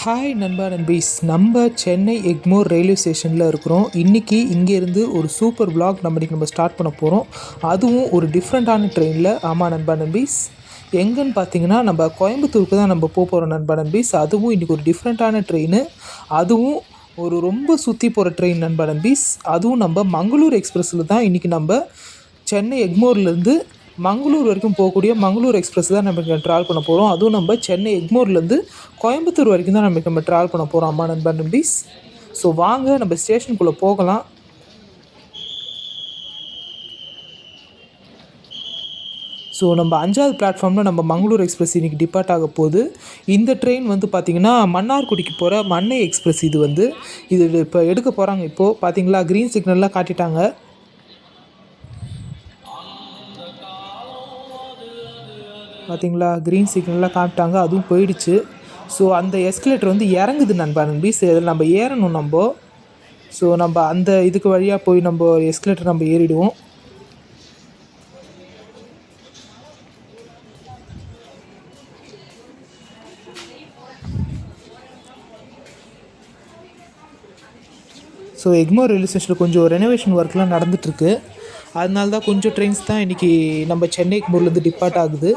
Hi நண்பா நண்பீஸ், நம்ம Chennai Egmore railway ஸ்டேஷனில் இருக்கிறோம். இன்றைக்கி இங்கேருந்து ஒரு சூப்பர் vlog நம்ம ஸ்டார்ட் பண்ண போகிறோம். அதுவும் ஒரு டிஃப்ரெண்ட்டான ட்ரெயினில். ஆமாம் நண்பா நண்பீஸ், எங்கன்னு பார்த்தீங்கன்னா நம்ம கோயம்புத்தூருக்கு தான் நம்ம போகிறோம் நண்பா நண்பீஸ். அதுவும் இன்றைக்கி ஒரு டிஃப்ரெண்ட்டான ட்ரெயின். அதுவும் ஒரு ரொம்ப சுற்றி போகிற ட்ரெயின் நண்பா நண்பீஸ். அதுவும் நம்ம மங்களூர் எக்ஸ்பிரஸில் தான் இன்றைக்கி நம்ம சென்னை எக்மோர்லேருந்து மங்களூர் வரைக்கும் போகக்கூடிய மங்களூர் எக்ஸ்பிரஸ் தான் நம்ம ட்ராவல் பண்ண போகிறோம். அதுவும் நம்ம சென்னை எக்மோர்லேருந்து கோயம்புத்தூர் வரைக்கும் தான் நம்ம ட்ராவல் பண்ண போகிறோம். அம்மா நண்பா நம்பீஸ். ஸோ வாங்க நம்ம ஸ்டேஷனுக்குள்ளே போகலாம். ஸோ நம்ம 5வது பிளாட்ஃபார்மில் நம்ம மங்களூர் எக்ஸ்பிரஸ் இன்றைக்கி டிபார்ட் ஆக போகுது. இந்த ட்ரெயின் வந்து பார்த்திங்கன்னா மன்னார்குடிக்கு போகிற மன்னை எக்ஸ்பிரஸ். இது இப்போ எடுக்க போகிறாங்க. இப்போது பார்த்தீங்களா, க்ரீன் சிக்னல்லாம் காட்டிட்டாங்க. பார்த்தீங்களா, க்ரீன் சிக்னல்லாம் காட்டிட்டாங்க, அதுவும் போயிடுச்சு. ஸோ அந்த எஸ்கலேட்டர் வந்து இறங்குது நண்பா நண்பீஸ். இதில் நம்ம ஏறணும் நம்ம. ஸோ நம்ம அந்த இதுக்கு வழியாக போய் நம்ம எஸ்கலேட்டர் நம்ம ஏறிடுவோம். ஸோ எக்மோர் ரயில்வே ஸ்டேஷனில் கொஞ்சம் ரெனோவேஷன் ஒர்க்லாம் நடந்துகிட்ருக்கு. அதனால தான் கொஞ்சம் ட்ரெயின்ஸ் தான் இன்றைக்கி நம்ம சென்னை எக்மோர்லேருந்து டிபார்ட் ஆகுது.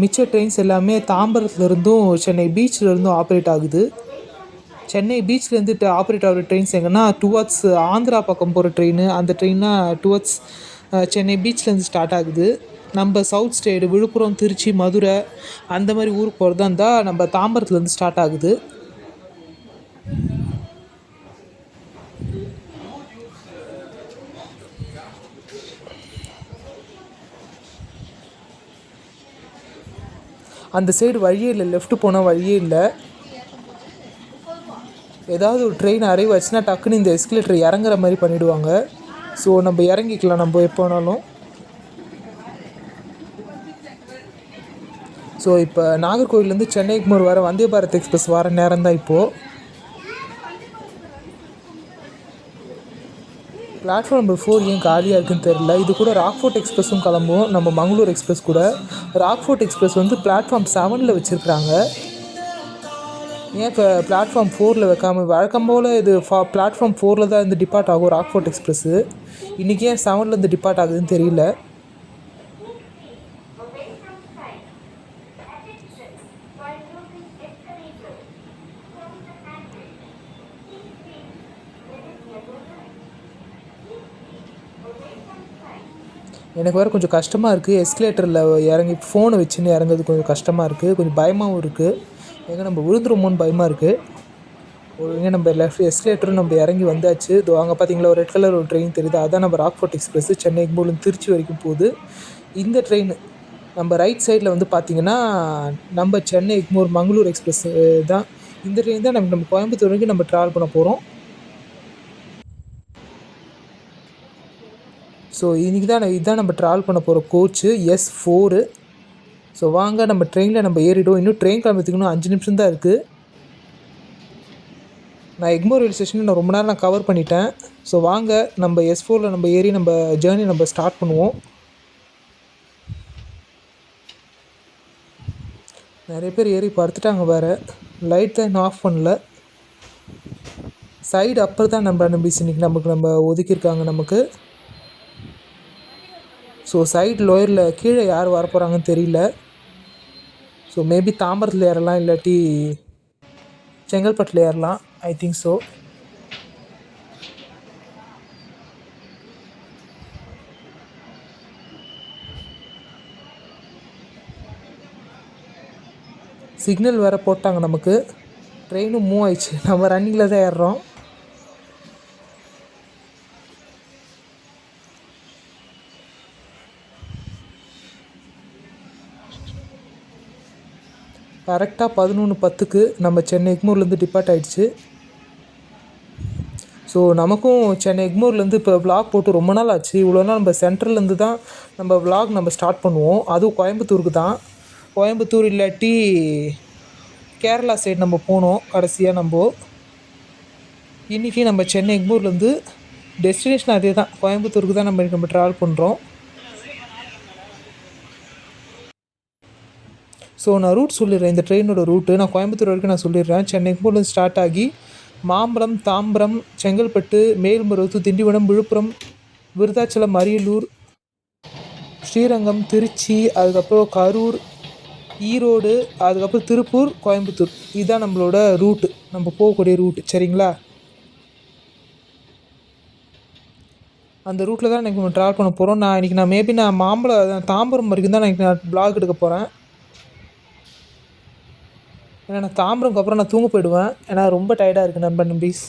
மிச்ச ட்ரெயின்ஸ் எல்லாமே தாம்பரத்துலேருந்தும் சென்னை பீச்சிலேருந்தும் ஆப்ரேட் ஆகுது. சென்னை பீச்லேருந்து ஆப்ரேட் ஆகிற ட்ரெயின்ஸ் எங்கன்னா டுவர்ட்ஸ் ஆந்திரா பக்கம் போகிற ட்ரெயின். அந்த ட்ரெயினாக டுவர்ட்ஸ் சென்னை பீச்லேருந்து ஸ்டார்ட் ஆகுது. நம்ம சவுத் ஸ்டேடு விழுப்புரம், திருச்சி, மதுரை அந்த மாதிரி ஊருக்கு போகிறதா இருந்தால் நம்ம தாம்பரத்துலேருந்து ஸ்டார்ட் ஆகுது. அந்த சைடு வழியே இல்லை, லெஃப்ட்டு போனால் வழியே இல்லை. ஏதாவது ஒரு ட்ரெயின் அரைவ் ஆச்சுன்னா டக்குன்னு இந்த எஸ்கலேட்டர் இறங்குற மாதிரி பண்ணிவிடுவாங்க. ஸோ நம்ம இறங்கிக்கலாம் நம்ம எப்போனாலும். ஸோ இப்போ நாகர்கோவிலேருந்து சென்னை எக்மோர் வர வந்தே பாரத் எக்ஸ்பிரஸ் வர நேரம் தான் இப்போது. பிளாட்ஃபார்ம் நம்பர் 4 ஏன் காலியாக இருக்குதுன்னு தெரில. இது கூட ராக்ஃபோர்ட் எக்ஸ்பிரஸும் கிளம்பும், நம்ம மங்களூர் எக்ஸ்பிரஸ் கூட. ராக்ஃபோர்ட் எக்ஸ்பிரஸ் வந்து பிளாட்ஃபார்ம் 7 வச்சுருக்குறாங்க. ஏன் இப்போ பிளாட்ஃபார்ம் 4 வைக்காமல்? வழக்கம் போல் இது பிளாட்ஃபார்ம் 4 தான் இருந்து டிபார்ட் ஆகும் ராக்ஃபோர்ட் எக்ஸ்பிரஸ்ஸு. இன்றைக்கி ஏன் 7 டிபார்ட் ஆகுதுன்னு தெரியல. எனக்கு வேறு கொஞ்சம் கஷ்டமாக இருக்குது. எஸ்கலேட்டரில் இறங்கி ஃபோனை வச்சுன்னு இறங்குறது கொஞ்சம் கஷ்டமாக இருக்குது, கொஞ்சம் பயமாகவும் இருக்குது. எங்கே நம்ம விழுந்துருமோன்னு பயமாக இருக்குது. எங்கே நம்ம எஸ்கலேட்டரும் நம்ம இறங்கி வந்தாச்சு. இதோ அங்கே பார்த்தீங்களா ஒரு ரெட் கலர் ஒரு ட்ரெயின் தெரியுது, அதான் நம்ம ராக்ஃபோர்ட் எக்ஸ்பிரஸ் சென்னை எக்மோர்லேருந்து திருச்சி வரைக்கும் போகுது. இந்த ட்ரெயின் நம்ம ரைட் சைடில் வந்து பார்த்திங்கன்னா நம்ம சென்னை எக்மோர் மங்களூர் எக்ஸ்பிரஸ் தான். இந்த ட்ரெயின் தான் நம்ம கோயம்புத்தூர் வரைக்கும் நம்ம ட்ராவல் பண்ண போகிறோம். ஸோ இதுதான் நம்ம ட்ராவல் பண்ண போகிற கோச்சு S4. ஸோ வாங்க நம்ம ட்ரெயினில் நம்ம ஏறிடுவோம். இன்னும் ட்ரெயின் கிளம்புறதுக்கு இன்னும் 5 நிமிஷம் தான் இருக்குது. நான் எக்மோர் ரயில்வே ஸ்டேஷனில் நான் ரொம்ப நேரம் நான் கவர் பண்ணிட்டேன். ஸோ வாங்க நம்ம S4 நம்ம ஏறி நம்ம ஜேர்னி நம்ம ஸ்டார்ட் பண்ணுவோம். நிறைய பேர் ஏறி படுத்துட்டாங்க வேறு. லைட் தான் இன்னும் ஆஃப் பண்ணல. சைடு அப்பர் தான் நம்ம இன்றைக்கி நம்ம ஒதுக்கியிருக்காங்க நமக்கு. ஸோ சைடு லோயரில் கீழே யார் வர போகிறாங்கன்னு தெரியல. ஸோ மேபி தாம்பரத்தில் ஏறலாம், இல்லாட்டி செங்கல்பட்டில் ஏறலாம். I think so. சிக்னல் வேறு போட்டாங்க நமக்கு. ட்ரெயினும் மூவ் ஆயிடுச்சு, நம்ம ரன்னிங்கில் தான் ஏறுறோம். கரெக்டாக 11:10க்கு நம்ம சென்னை எக்மோர்லேருந்து டிபார்ட் ஆகிடுச்சு. ஸோ நமக்கும் சென்னை எக்மோர்லேருந்து இப்போ விலாக் போட்டு ரொம்ப நாள் ஆச்சு. இவ்வளோ நாள் நம்ம சென்ட்ரல்லேருந்து தான் நம்ம விலாக் நம்ம ஸ்டார்ட் பண்ணுவோம். அதுவும் கோயம்புத்தூருக்கு தான். கோயம்புத்தூர் இல்லாட்டி கேரளா சைடு நம்ம போனோம் கடைசியாக. இன்றைக்கி நம்ம சென்னை எக்மோர்லேருந்து டெஸ்டினேஷன் அதே தான், கோயம்புத்தூருக்கு தான் நம்ம ட்ராவல் பண்ணுறோம். ஸோ நான் ரூட் சொல்லிடுறேன், இந்த ட்ரெயினோட ரூட்டு நான் கோயம்புத்தூர் வரைக்கும் நான் சொல்லிடுறேன். சென்னை எக்மோர்லேருந்து ஸ்டார்ட் ஆகி மாம்பலம், தாம்பரம், செங்கல்பட்டு, மேல்மருவத்தூர், திண்டிவனம், விழுப்புரம், விருதாச்சலம், அரியலூர், ஸ்ரீரங்கம், திருச்சி, அதுக்கப்புறம் கரூர், ஈரோடு, அதுக்கப்புறம் திருப்பூர், கோயம்புத்தூர். இதுதான் நம்மளோட ரூட்டு, நம்ம போகக்கூடிய ரூட்டு. சரிங்களா? அந்த ரூட்டில் தான் இன்றைக்கி நம்ம ட்ராவல் பண்ண போகிறோம். நான் மேபி தாம்பரம் வரைக்கும் தான் நான் ப்ளாக் எடுக்க போகிறேன். ஏன்னா நான் தாம்பரம்க்கு அப்புறம் நான் தூங்க போயிடுவேன். ஏன்னா ரொம்ப டயர்டாக இருக்குது நண்பன் ப்ளீஸ்.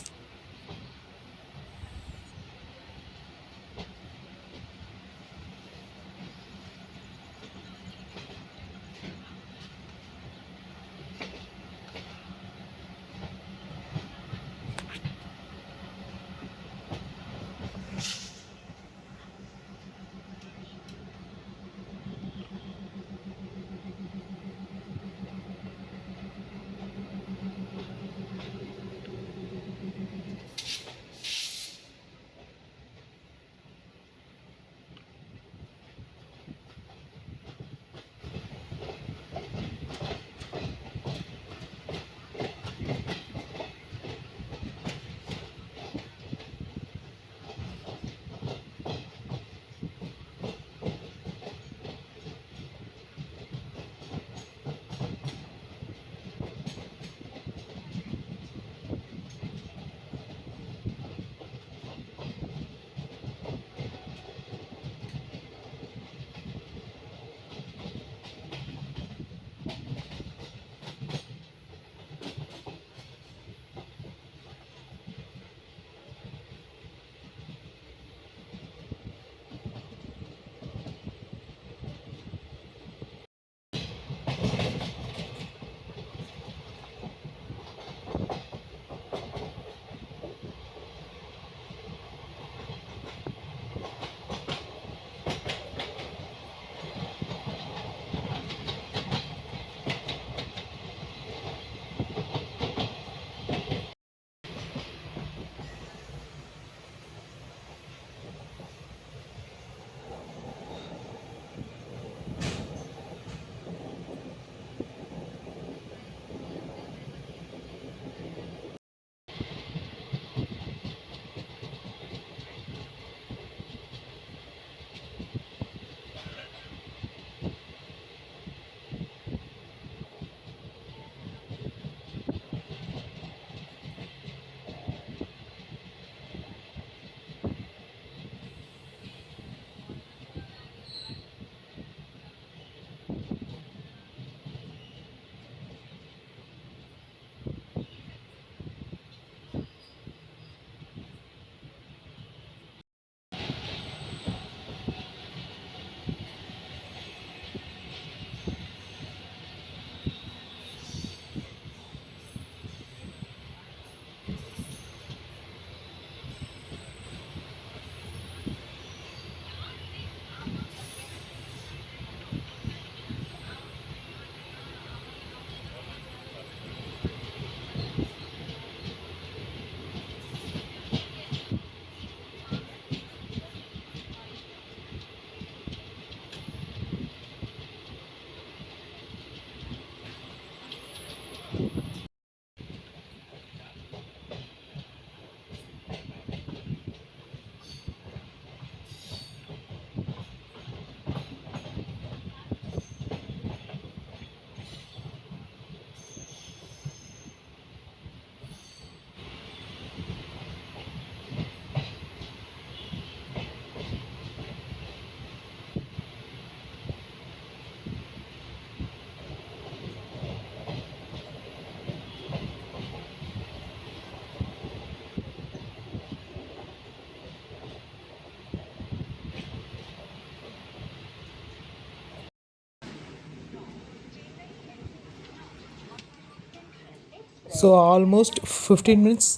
ஸோ ஆல்மோஸ்ட் 15 மினிட்ஸ்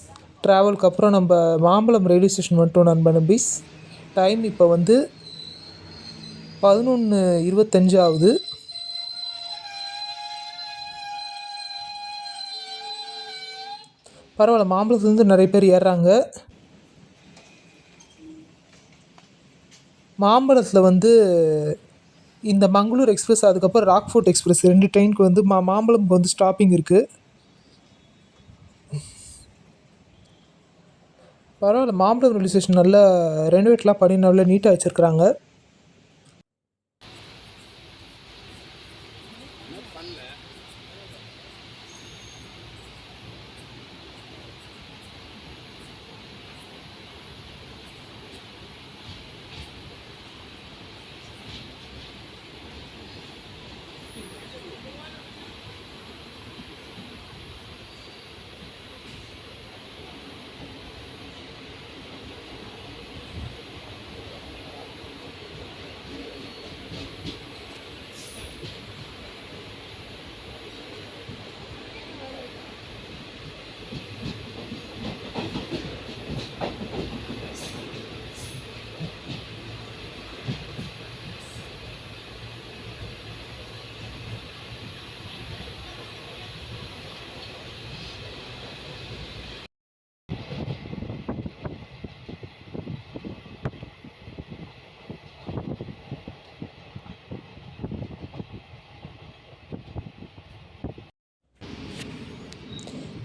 ட்ராவலுக்கு அப்புறம் நம்ம மாம்பலம் ரயில்வே ஸ்டேஷன் வந்துட்டோம் நண்பன் பீஸ். டைம் இப்போ வந்து 11:25 ஆகுது. பரவாயில்ல, மாம்பலத்துலேருந்து நிறைய பேர் ஏறுறாங்க. மாம்பலத்தில் வந்து இந்த மங்களூர் எக்ஸ்பிரஸ் அதுக்கப்புறம் ராக்ஃபோர்ட் எக்ஸ்பிரஸ் 2 ட்ரெயினுக்கு வந்து மாம்பழம்க்கு வந்து ஸ்டாப்பிங் இருக்குது. பரவாயில்ல, மாம்பழம் ரயில்வே ஸ்டேஷன் நல்லா ரெனோவேட்லாம் பண்ணி நல்லா நீட்டாக வச்சுருக்குறாங்க.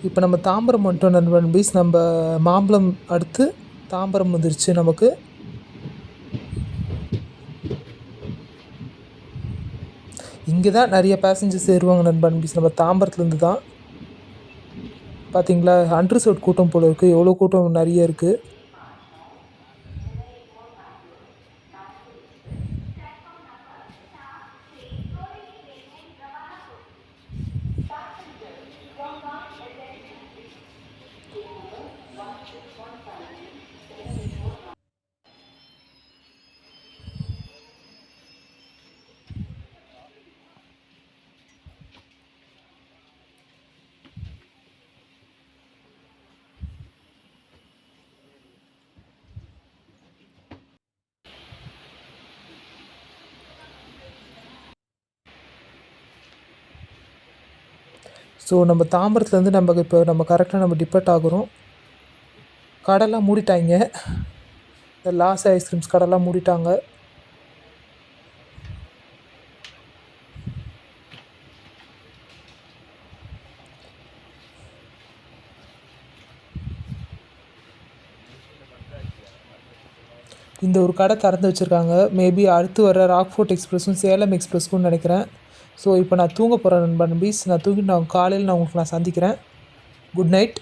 இப்போ நம்ம தாம்பரம் வந்துட்டோம் நண்பன் பீஸ். நம்ம மாம்பழம் அடுத்து தாம்பரம் வந்துருச்சு நமக்கு. இங்கே தான் நிறைய பேசஞ்சர்ஸ் ஏறுவாங்க நண்பன் பீஸ். நம்ம தாம்பரத்துலேருந்து தான். பார்த்தீங்களா, அன்ரிசர்வ்ட் கூட்டம் போல் இருக்குது. எவ்வளோ கூட்டம் நிறைய இருக்குது. ஸோ நம்ம தாம்பரத்துலேருந்து நம்ம கரெக்டாக நம்ம டிபெட் ஆகுறோம். கடைலாம் மூடிட்டாங்க. இந்த லாஸ் ஐஸ்கிரீம்ஸ் கடைலாம் மூடிட்டாங்க. இந்த ஒரு கடை திறந்து வச்சுருக்காங்க. மேபி அடுத்து வர ராக்ஃபோர்ட் எக்ஸ்பிரஸும் சேலம் எக்ஸ்பிரஸ்க்கும் நினைக்கிறேன். ஸோ இப்போ நான் தூங்க போகிறேன் நண்பன் பீஸ். நான் தூங்கிட்டு காலையில் உங்களுக்கு நான் சந்திக்கிறேன். Good night.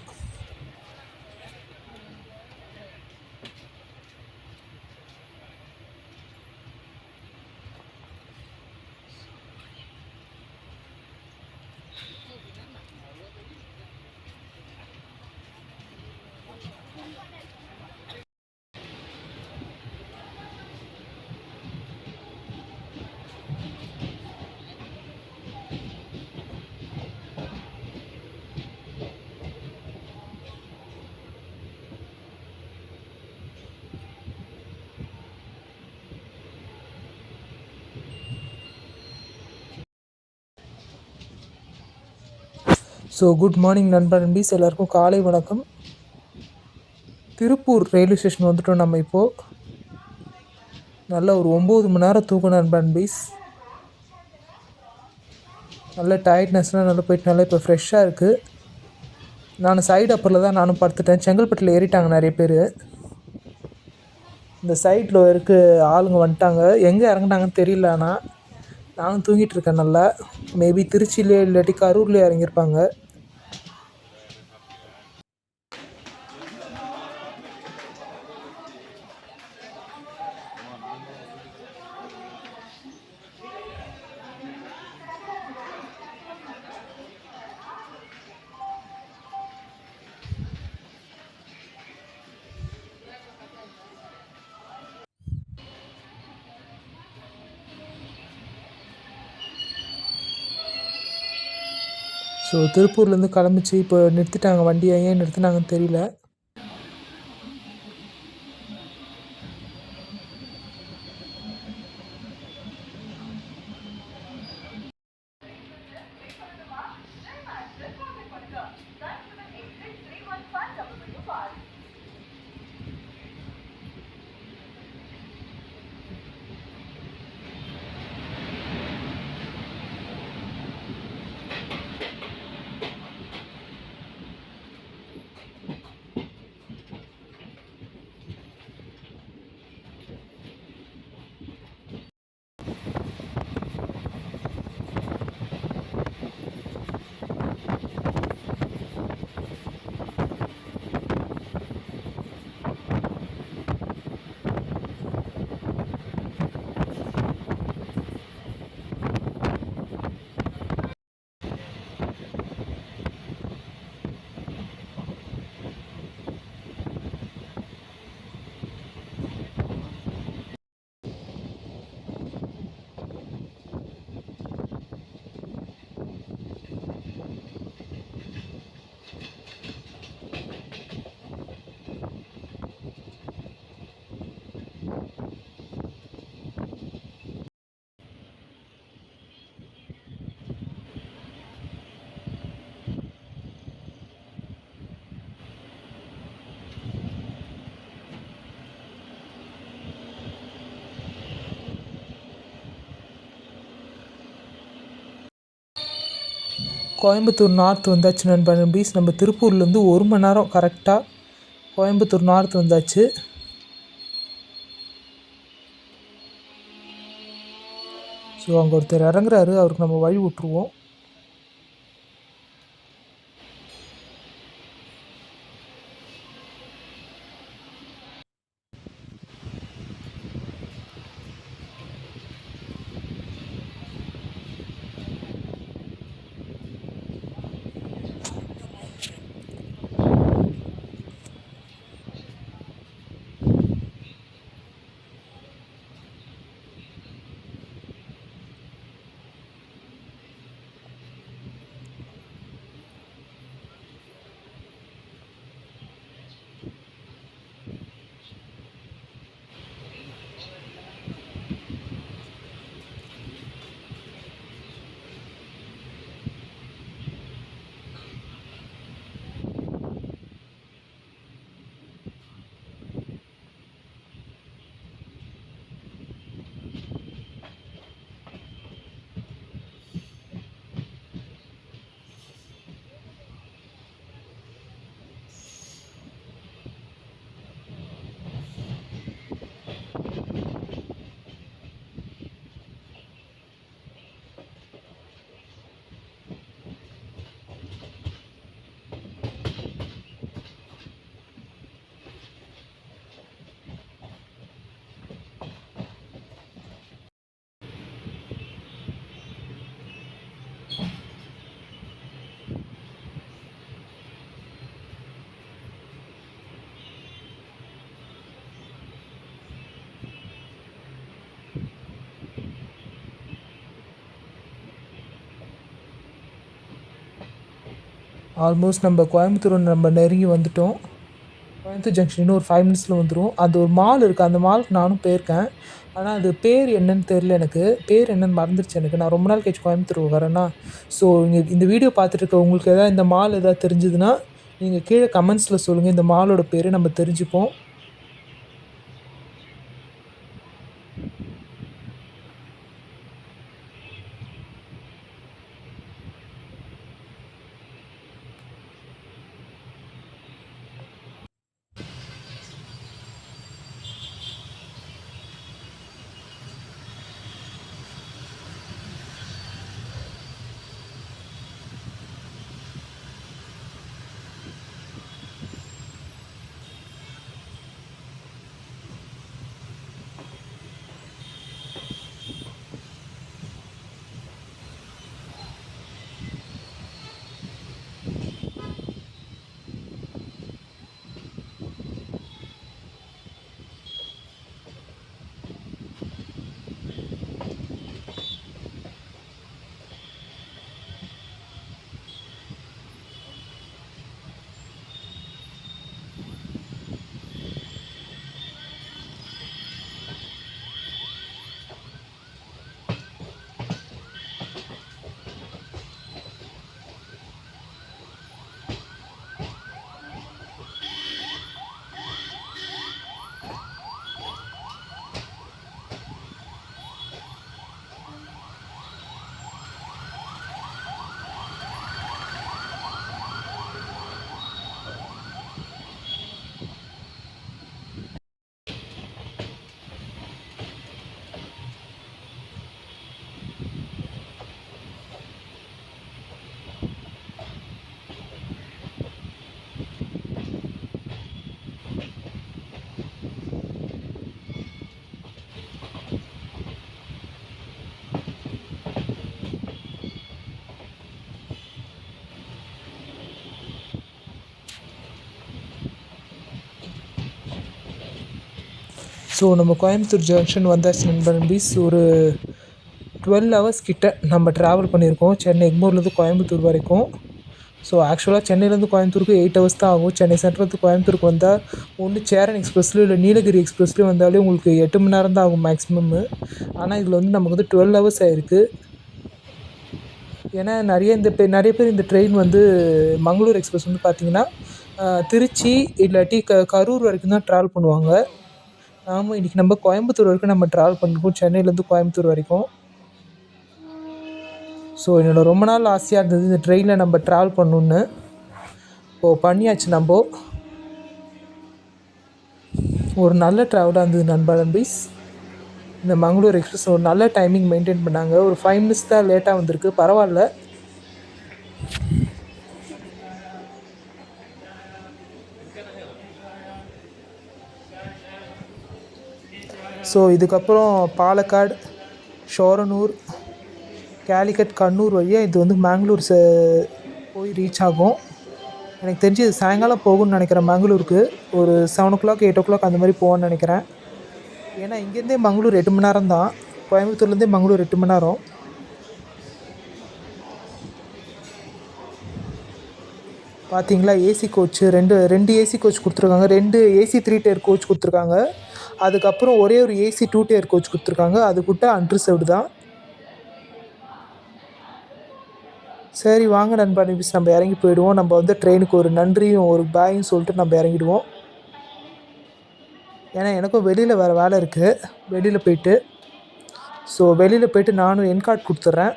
So good morning நண்பன் நண்பீஸ், எல்லாருக்கும் காலை வணக்கம். திருப்பூர் ரயில்வே ஸ்டேஷன் வந்துட்டோம் நம்ம இப்போது. நல்ல ஒரு 9 மணி நேரம் தூக்கம் நண்பன் நண்பீஸ். நல்ல டயர்ட்னஸ்லாம் நல்லா போயிட்டு நல்லா இப்போ ஃப்ரெஷ்ஷாக இருக்குது. நான் சைடு அப்பரில் தான் நானும் படுத்துட்டேன். செங்கல்பட்டில் ஏறிட்டாங்க நிறைய பேர். இந்த சைடில் இருக்க ஆளுங்க வந்துட்டாங்க. எங்கே இறங்குனாங்கன்னு தெரியல. ஆனால் நானும் தூங்கிட்டு இருக்கேன் நல்லா. மேபி திருச்சியிலே இல்லாட்டி கரூர்லேயே இறங்கியிருப்பாங்க. ஸோ திருப்பூர்லேருந்து கிளம்பிச்சு. இப்போ நிறுத்திட்டாங்க வண்டியை. ஏன் நிறுத்தினாங்கன்னு தெரியல. கோயம்புத்தூர் நார்த் வந்தாச்சு நண்பா நண்பீஸ். நம்ம திருப்பூர்லேருந்து 1 மணி நேரம் கரெக்டாக கோயம்புத்தூர் நார்த் வந்தாச்சு. ஸோ அங்கே ஒருத்தர் இறங்குறாரு, அவருக்கு நம்ம வழி விட்ருவோம். ஆல்மோஸ்ட் நம்ம கோயம்புத்தூர் நம்ம நெருங்கி வந்துட்டோம். கோயம்புத்தூர் ஜங்ஷன் இன்னும் ஒரு 5 மினிட்ஸில் வந்துடும். அது ஒரு மால் இருக்குது, அந்த மாலுக்கு நானும் போயிருக்கேன். ஆனால் அது பேர் என்னன்னு தெரில, எனக்கு பேர் என்னன்னு மறந்துடுச்சு. எனக்கு நான் ரொம்ப நாள் கழிச்சு கோயம்புத்தூர் வரேன்னா. ஸோ இந்த வீடியோ பார்த்துட்டு இருக்க உங்களுக்கு எதாவது இந்த மால் எதாவது தெரிஞ்சுதுன்னா நீங்கள் கீழே கமெண்ட்ஸில் சொல்லுங்கள். இந்த மாலோட பேர் நம்ம தெரிஞ்சுப்போம். ஸோ நம்ம கோயம்புத்தூர் ஜங்ஷன் வந்தாச்சு நண்பீஸ். ஒரு 12 ஹவர்ஸ் கிட்ட நம்ம ட்ராவல் பண்ணியிருக்கோம் சென்னை எக்மோர்லேருந்து கோயம்புத்தூர் வரைக்கும். ஸோ ஆக்சுவலாக சென்னையிலேருந்து கோயம்புத்தூருக்கு 8 ஹவர்ஸ் தான் ஆகும். சென்னை சென்ட்ரலேருந்து கோயம்புத்தூருக்கு வந்தால் ஒன்று சேரன் எக்ஸ்பிரஸ்லையும் இல்லை நீலகிரி எக்ஸ்பிரஸ்லையும் வந்தாலே உங்களுக்கு 8 மணி நேரம் தான் ஆகும் மேக்ஸிமம்மு. ஆனால் இதில் வந்து நமக்கு வந்து 12 ஹவர்ஸ் ஆகிருக்கு. ஏன்னா நிறைய பேர் இந்த ட்ரெயின் வந்து மங்களூர் எக்ஸ்பிரஸ் வந்து பார்த்திங்கன்னா திருச்சி இல்லாட்டி கரூர் வரைக்கும் தான் ட்ராவல் பண்ணுவாங்க. ஆமாம், இன்றைக்கி நம்ம கோயம்புத்தூர் வரைக்கும் நம்ம ட்ராவல் பண்ணியிருக்கோம், சென்னையிலேருந்து கோயம்புத்தூர் வரைக்கும். ஸோ என்னோடய ரொம்ப நாள் ஆசையாக இருந்தது இந்த ட்ரெயினில் நம்ம ட்ராவல் பண்ணணுன்னு. இப்போது பண்ணியாச்சு. நம்ம ஒரு நல்ல ட்ராவலாக இருந்தது நண்பா நண்பீஸ். இந்த மங்களூர் எக்ஸ்பிரஸ் ஒரு நல்ல டைமிங் மெயின்டைன் பண்ணாங்க. ஒரு 5 மினிட்ஸ் தான் லேட்டாக வந்திருக்கு, பரவாயில்ல. ஸோ இதுக்கப்புறம் பாலக்காடு, ஷோரனூர், கேலிக்கட், கண்ணூர் வழியாக இது வந்து மேங்களூர் போய் ரீச் ஆகும். எனக்கு தெரிஞ்சு இது சாயங்காலம் போகும்னு நினைக்கிறேன். மேங்களூருக்கு ஒரு 7 o'clock 8 o'clock அந்த மாதிரி போகணுன்னு நினைக்கிறேன். ஏன்னா இங்கேருந்தே மங்களூர் 8 மணி நேரம் தான். கோயம்புத்தூர்லேருந்தே மங்களூர் 8 மணி நேரம். பார்த்தீங்களா, ஏசி கோச்சு ரெண்டு ஏசி கோச் கொடுத்துருக்காங்க. 2 ஏசி 3 tier கோச் கொடுத்துருக்காங்க. அதுக்கப்புறம் ஒரே ஒரு ஏசி 2 tier கோச் கொடுத்துருக்காங்க. அது கூட அன்ரிசர்வ்டு தான். சரி வாங்க நண்பா நிமிஷம் நம்ம இறங்கி போயிடுவோம். நம்ம வந்து ட்ரெயினுக்கு ஒரு நன்றியும் ஒரு பாயும் சொல்லிட்டு நம்ம இறங்கிடுவோம். ஏன்னா எனக்கும் வெளியில் வேறு வேலை இருக்குது, வெளியில் போயிட்டு. ஸோ வெளியில் போயிட்டு நானும் என் கார்டு கொடுத்துட்றேன்.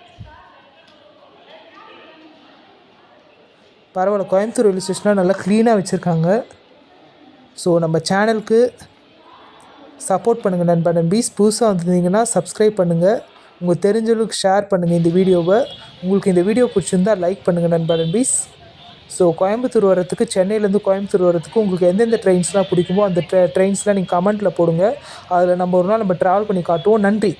பரவாயில்ல, கோயம்புத்தூர் ரயில்வே ஸ்டேஷனில் நல்லா க்ளீனாக வச்சுருக்காங்க. ஸோ நம்ம சேனலுக்கு சப்போர்ட் பண்ணுங்கள் நண்பா நண்பீஸ். புதுசாக வந்திருந்தீங்கன்னா சப்ஸ்கிரைப் பண்ணுங்கள். உங்களுக்கு தெரிஞ்சவங்களுக்கு ஷேர் பண்ணுங்கள் இந்த வீடியோவை. உங்களுக்கு இந்த வீடியோ பிடிச்சிருந்தால் லைக் பண்ணுங்கள் நண்பா நண்பீஸ். ஸோ கோயம்புத்தூர் வரத்துக்கு, சென்னையிலேருந்து கோயம்புத்தூர் வரத்துக்கு உங்களுக்கு எந்தெந்த ட்ரெயின்ஸ்லாம் பிடிக்குமோ அந்த ட்ரெயின்ஸ்லாம் நீங்கள் கமெண்ட்டில் போடுங்க. அதில் நம்ம ஒரு நாள் நம்ம ட்ராவல் பண்ணி காட்டுவோம். நன்றி.